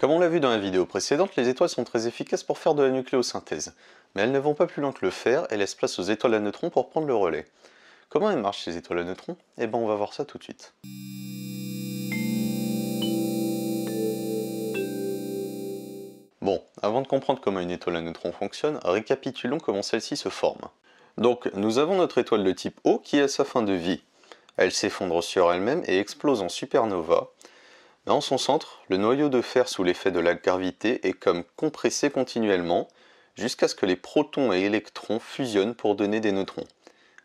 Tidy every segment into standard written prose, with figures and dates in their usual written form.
Comme on l'a vu dans la vidéo précédente, les étoiles sont très efficaces pour faire de la nucléosynthèse. Mais elles ne vont pas plus loin que le fer et laissent place aux étoiles à neutrons pour prendre le relais. Comment elles marchent ces étoiles à neutrons? Eh ben on va voir ça tout de suite. Bon, avant de comprendre comment une étoile à neutrons fonctionne, récapitulons comment celle-ci se forme. Donc, nous avons notre étoile de type O qui a sa fin de vie. Elle s'effondre sur elle-même et explose en supernova. Mais en son centre, le noyau de fer sous l'effet de la gravité est comme compressé continuellement, jusqu'à ce que les protons et électrons fusionnent pour donner des neutrons.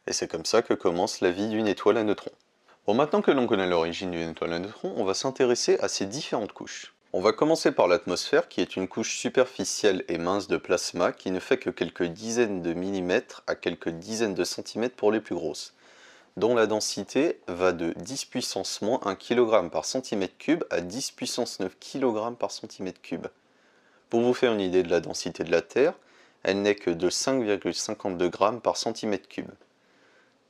Et c'est comme ça que commence la vie d'une étoile à neutrons. Bon, maintenant que l'on connaît l'origine d'une étoile à neutrons, on va s'intéresser à ces différentes couches. On va commencer par l'atmosphère, qui est une couche superficielle et mince de plasma qui ne fait que quelques dizaines de millimètres à quelques dizaines de centimètres pour les plus grosses, dont la densité va de 10 puissance moins 1 kg par centimètre cube à 10 puissance 9 kg par centimètre cube. Pour vous faire une idée de la densité de la Terre, elle n'est que de 5,52 g par centimètre cube.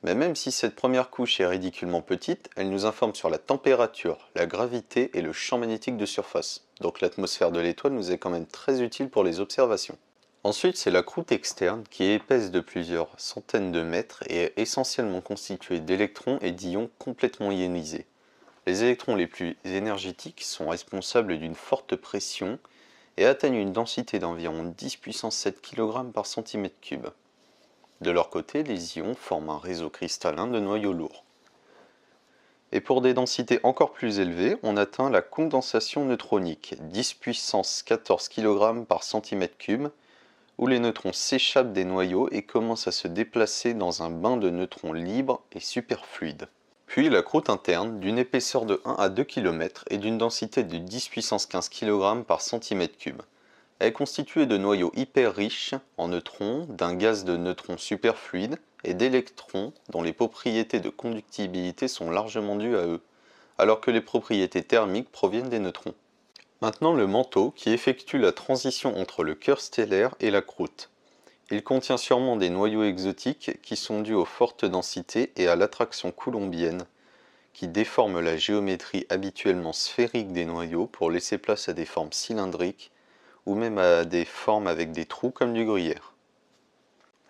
Mais même si cette première couche est ridiculement petite, elle nous informe sur la température, la gravité et le champ magnétique de surface. Donc l'atmosphère de l'étoile nous est quand même très utile pour les observations. Ensuite, c'est la croûte externe qui est épaisse de plusieurs centaines de mètres et est essentiellement constituée d'électrons et d'ions complètement ionisés. Les électrons les plus énergétiques sont responsables d'une forte pression et atteignent une densité d'environ 10 puissance 7 kg par centimètre cube. De leur côté, les ions forment un réseau cristallin de noyaux lourds. Et pour des densités encore plus élevées, on atteint la condensation neutronique, 10 puissance 14 kg par centimètre cube, où les neutrons s'échappent des noyaux et commencent à se déplacer dans un bain de neutrons libres et superfluides. Puis la croûte interne, d'une épaisseur de 1 à 2 km et d'une densité de 10 puissance 15 kg par centimètre cube. Elle est constituée de noyaux hyper riches en neutrons, d'un gaz de neutrons superfluide et d'électrons dont les propriétés de conductibilité sont largement dues à eux, alors que les propriétés thermiques proviennent des neutrons. Maintenant le manteau qui effectue la transition entre le cœur stellaire et la croûte. Il contient sûrement des noyaux exotiques qui sont dus aux fortes densités et à l'attraction coulombienne, qui déforment la géométrie habituellement sphérique des noyaux pour laisser place à des formes cylindriques, ou même à des formes avec des trous comme du gruyère.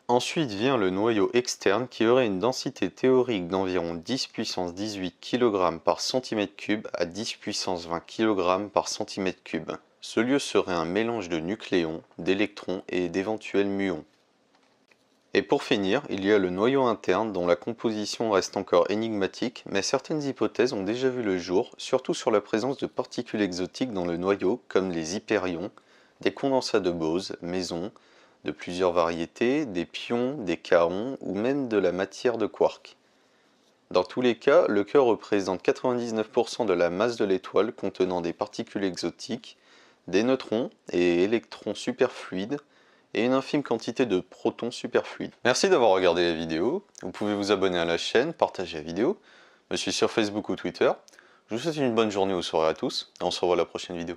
Ensuite vient le noyau externe qui aurait une densité théorique d'environ 10 puissance 18 kg par centimètre cube à 10 puissance 20 kg par centimètre cube. Ce lieu serait un mélange de nucléons, d'électrons et d'éventuels muons. Et pour finir, il y a le noyau interne dont la composition reste encore énigmatique, mais certaines hypothèses ont déjà vu le jour, surtout sur la présence de particules exotiques dans le noyau comme les hyperions, des condensats de Bose, mésons, de plusieurs variétés, des pions, des kaons ou même de la matière de quark. Dans tous les cas, le cœur représente 99% de la masse de l'étoile contenant des particules exotiques, des neutrons et électrons superfluides et une infime quantité de protons superfluides. Merci d'avoir regardé la vidéo, vous pouvez vous abonner à la chaîne, partager la vidéo, me suivre sur Facebook ou Twitter. Je vous souhaite une bonne journée ou soirée à tous et on se revoit à la prochaine vidéo.